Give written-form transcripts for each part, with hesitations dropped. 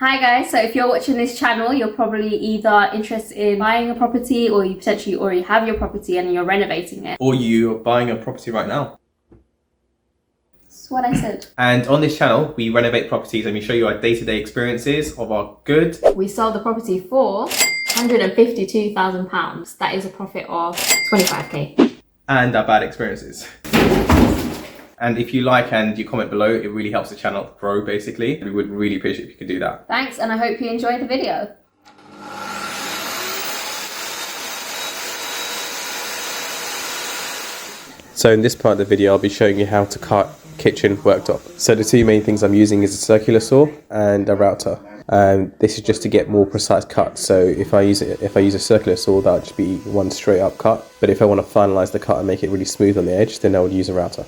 Hi guys, so if you're watching this channel, you're probably either interested in buying a property or you potentially already have your property and you're renovating it. Or you're buying a property right now. That's what I said. And on this channel, we renovate properties and we show you our day-to-day experiences of our good. We sold the property for £152,000. That is a profit of 25k. And our bad experiences. And if you like and you comment below, it really helps the channel grow, basically. We would really appreciate if you could do that. Thanks, and I hope you enjoy the video. So in this part of the video, I'll be showing you how to cut kitchen worktop. So the two main things I'm using is a circular saw and a router. This is just to get more precise cuts. So if I use a circular saw, that'll just be one straight up cut. But if I want to finalize the cut and make it really smooth on the edge, then I would use a router.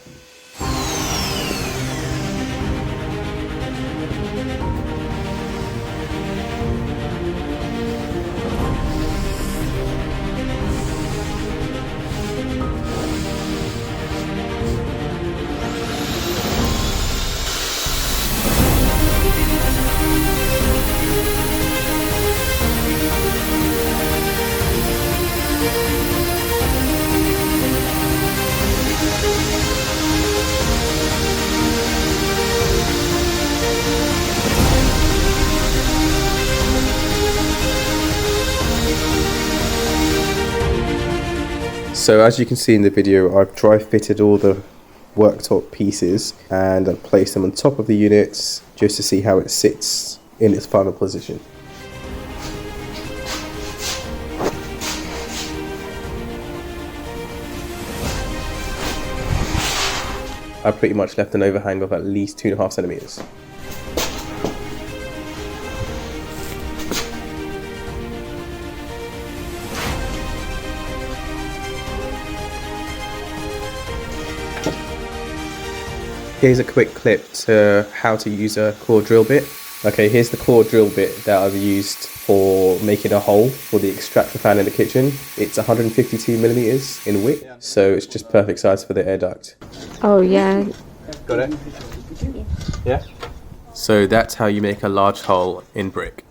So as you can see in the video, I've dry fitted all the worktop pieces and I've placed them on top of the units just to see how it sits in its final position. I've pretty much left an overhang of at least 2.5 centimeters. Here's a quick clip to how to use a core drill bit. Okay, here's the core drill bit that I've used for making a hole for the extractor fan in the kitchen. It's 152 millimeters in width, so it's just perfect size for the air duct. Oh yeah. Got it? Yeah? So that's how you make a large hole in brick.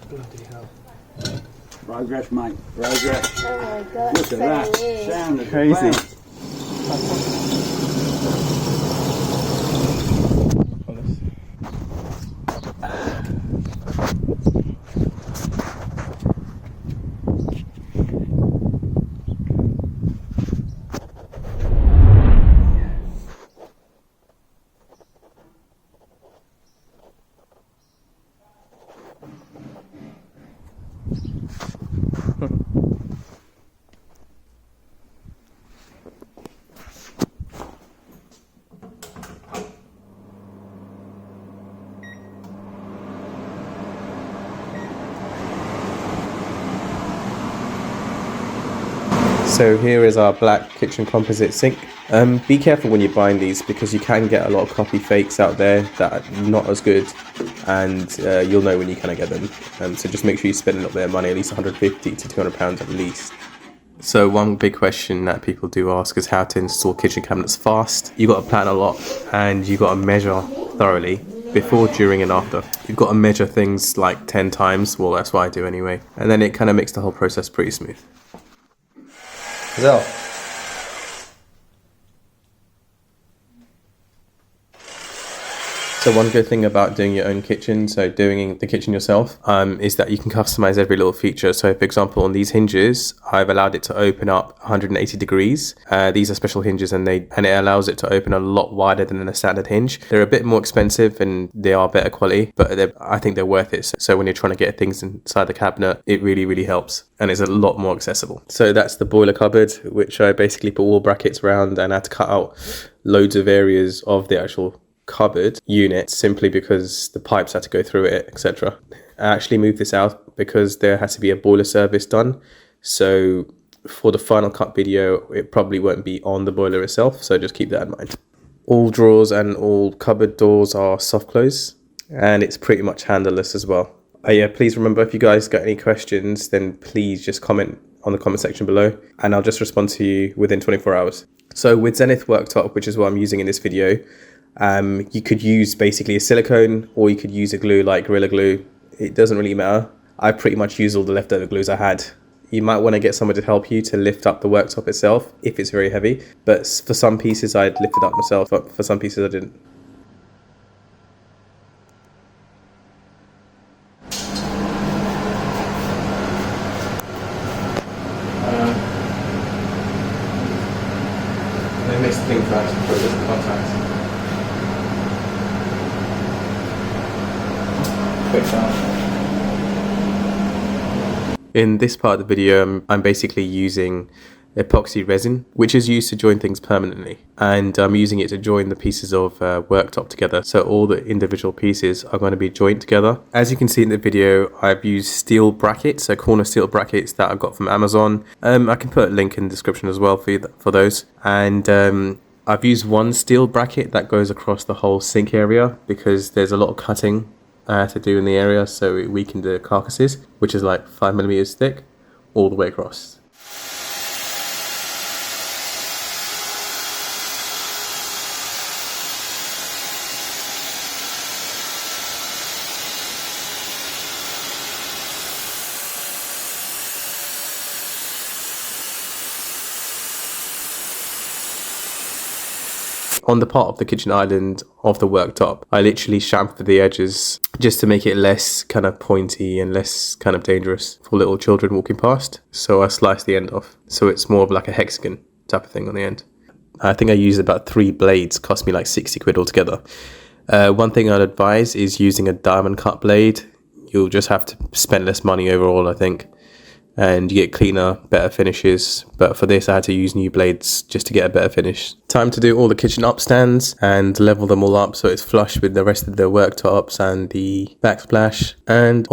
Bloody hell. Progress, mate. Progress. Oh my god. Look at that. Sound of Crazy. So here is our black kitchen composite sink. Be careful when you're buying these because you can get a lot of copy fakes out there that are not as good, and you'll know when you kind of get them. So just make sure you spend a little bit of money, at least 150 to 200 pounds at least. So one big question that people do ask is how to install kitchen cabinets fast. You've got to plan a lot and you've got to measure thoroughly before, during and after. You've got to measure things like 10 times, well that's what I do anyway, and then it kind of makes the whole process pretty smooth. So one good thing about doing your own kitchen, so doing the kitchen yourself, is that you can customize every little feature. So for example, on these hinges, I've allowed it to open up 180 degrees. These are special hinges and it allows it to open a lot wider than a standard hinge. They're a bit more expensive and they are better quality, but I think they're worth it. So when you're trying to get things inside the cabinet, it really, really helps. And it's a lot more accessible. So that's the boiler cupboard, which I basically put wall brackets around and had to cut out loads of areas of the actual cupboard unit simply because the pipes had to go through it, etc. I actually moved this out because there has to be a boiler service done. So for the final cut video, it probably won't be on the boiler itself. So just keep that in mind. All drawers and all cupboard doors are soft close and it's pretty much handleless as well. Yeah, please remember, if you guys got any questions, then please just comment on the comment section below and I'll just respond to you within 24 hours. So with Zenith Worktop, which is what I'm using in this video, You could use basically a silicone, or you could use a glue like Gorilla Glue. It doesn't really matter. I pretty much used all the leftover glues I had. You might want to get someone to help you to lift up the worktop itself if it's very heavy. But for some pieces I'd lift it up myself, but for some pieces I didn't. It makes the thing fast before it doesn't contact. Quick sound. In this part of the video, I'm basically using epoxy resin, which is used to join things permanently. And I'm using it to join the pieces of worktop together. So all the individual pieces are going to be joined together. As you can see in the video, I've used steel brackets, so corner steel brackets that I got from Amazon. I can put a link in the description as well for those. And I've used one steel bracket that goes across the whole sink area because there's a lot of cutting to do in the area, so it weakened the carcasses, which is like 5mm thick all the way across. On the part of the kitchen island of the worktop, I literally chamfered the edges just to make it less kind of pointy and less kind of dangerous for little children walking past. So I sliced the end off. So it's more of like a hexagon type of thing on the end. I think I used about 3 blades, cost me like 60 quid altogether. One thing I'd advise is using a diamond cut blade. You'll just have to spend less money overall, I think. And you get cleaner, better finishes. But for this, I had to use new blades just to get a better finish. Time to do all the kitchen upstands and level them all up so it's flush with the rest of the worktops and the backsplash. And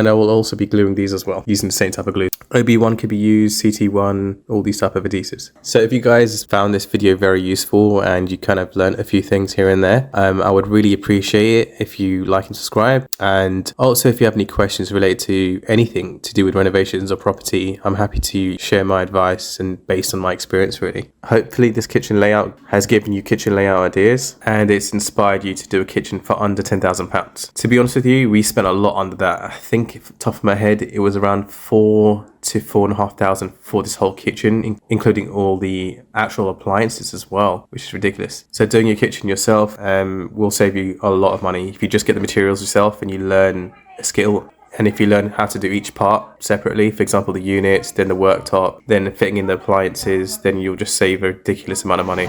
I will also be gluing these as well, using the same type of glue. OB1 could be used, CT1, all these type of adhesives. So if you guys found this video very useful and you kind of learned a few things here and there, I would really appreciate it if you like and subscribe. And also if you have any questions related to anything to do with renovations or property, I'm happy to share my advice and based on my experience really. Hopefully this kitchen layout has given you kitchen layout ideas and it's inspired you to do a kitchen for under £10,000. To be honest with you, we spent a lot under that. I think off the top of my head it was around 4 to 4,500 for this whole kitchen, including all the actual appliances as well, which is ridiculous. So doing your kitchen yourself will save you a lot of money if you just get the materials yourself and you learn a skill. And if you learn how to do each part separately, for example, the units, then the worktop, then fitting in the appliances, then you'll just save a ridiculous amount of money.